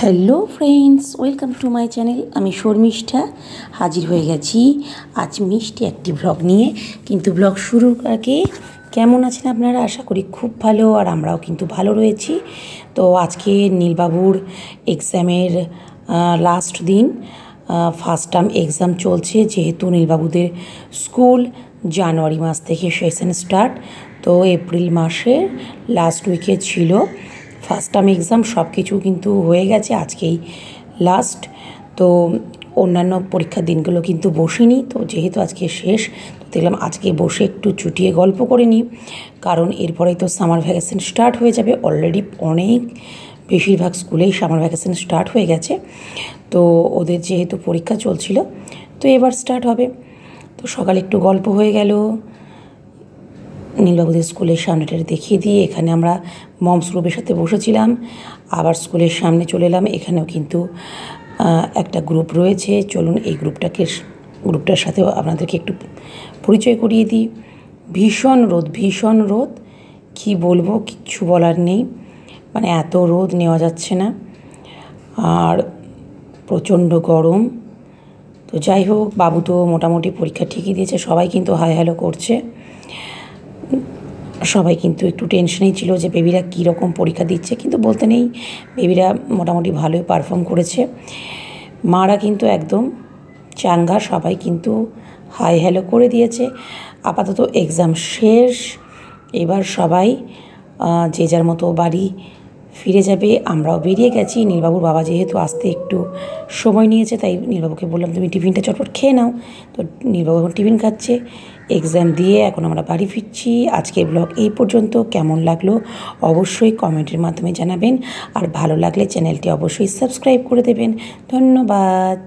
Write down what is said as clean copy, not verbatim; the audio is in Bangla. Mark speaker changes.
Speaker 1: Hello friends, welcome to my channel. আমি শর্মিষ্ঠা হাজির হয়ে গেছি আজ মিষ্টি একটি ব্লগ নিয়ে। কিন্তু ব্লগ শুরুর আগে কেমন আছেন আপনারা? আশা করি খুব ভালো, আর আমরাও কিন্তু ভালো রয়েছি। তো আজকে নীলবাবুর এক্সামের লাস্ট দিন, ফার্স্ট টার্ম এক্সাম চলছে। যেহেতু নীলবাবুদের স্কুল জানুয়ারি মাস থেকে সেশন স্টার্ট, তো এপ্রিল মাসের লাস্ট উইকে ছিল ফার্স্ট টার্ম এক্সাম। সব কিছু কিন্তু হয়ে গেছে, আজকেই লাস্ট। তো অন্যান্য পরীক্ষার দিনগুলো কিন্তু বসিনি, তো যেহেতু আজকে শেষ, তো দেখলাম আজকে বসে একটু চুটিয়ে গল্প করে নিই, কারণ এরপরেই তো সামার ভ্যাকেশন স্টার্ট হয়ে যাবে। অলরেডি অনেক বেশিরভাগ স্কুলেই সামার ভ্যাকেশন স্টার্ট হয়ে গেছে, তো ওদের যেহেতু পরীক্ষা চলছিল, তো এবার স্টার্ট হবে। তো সকালে একটু গল্প হয়ে গেল, নীলবাবুদের স্কুলের সামনেটা দেখিয়ে দিয়ে এখানে আমরা মমস গ্রুপের সাথে বসেছিলাম। আবার স্কুলের সামনে চলে এলাম, এখানেও কিন্তু একটা গ্রুপ রয়েছে। চলুন এই গ্রুপটার সাথেও আপনাদেরকে একটু পরিচয় করিয়ে দিই। ভীষণ রোদ, কী বলবো, কিচ্ছু বলার নেই। মানে এত রোদ নেওয়া যাচ্ছে না, আর প্রচণ্ড গরম। তো যাই হোক, বাবু তো মোটামুটি পরীক্ষা ঠিকই দিয়েছে। সবাই কিন্তু হাই হ্যালো করছে, সবাই কিন্তু একটু টেনশনেই ছিল যে বেবিরা কীরকম পরীক্ষা দিচ্ছে, কিন্তু বলতে নেই, বেবিরা মোটামুটি ভালোই পারফর্ম করেছে। মারা কিন্তু একদম চাঙ্গা, সবাই কিন্তু হাই হ্যালো করে দিয়েছে। আপাতত এক্সাম শেষ, এবার সবাই যে যার মতো বাড়ি ফিরে যাবে। আমরাও বেরিয়ে গেছি। নীলবাবুর বাবা যেহেতু আসতে একটু সময় নিয়েছে, তাই নীলবাবুকে বললাম তুমি টিফিনটা চটপট খেয়ে নাও। তো নীলবাবু এখন টিফিন খাচ্ছে। এক্সাম দিয়ে এখন আমরা বাড়ি ফিরছি। আজকের ব্লগ এই পর্যন্ত। কেমন লাগলো অবশ্যই কমেন্টের মাধ্যমে জানাবেন, আর ভালো লাগলে চ্যানেলটি অবশ্যই সাবস্ক্রাইব করে দেবেন। ধন্যবাদ।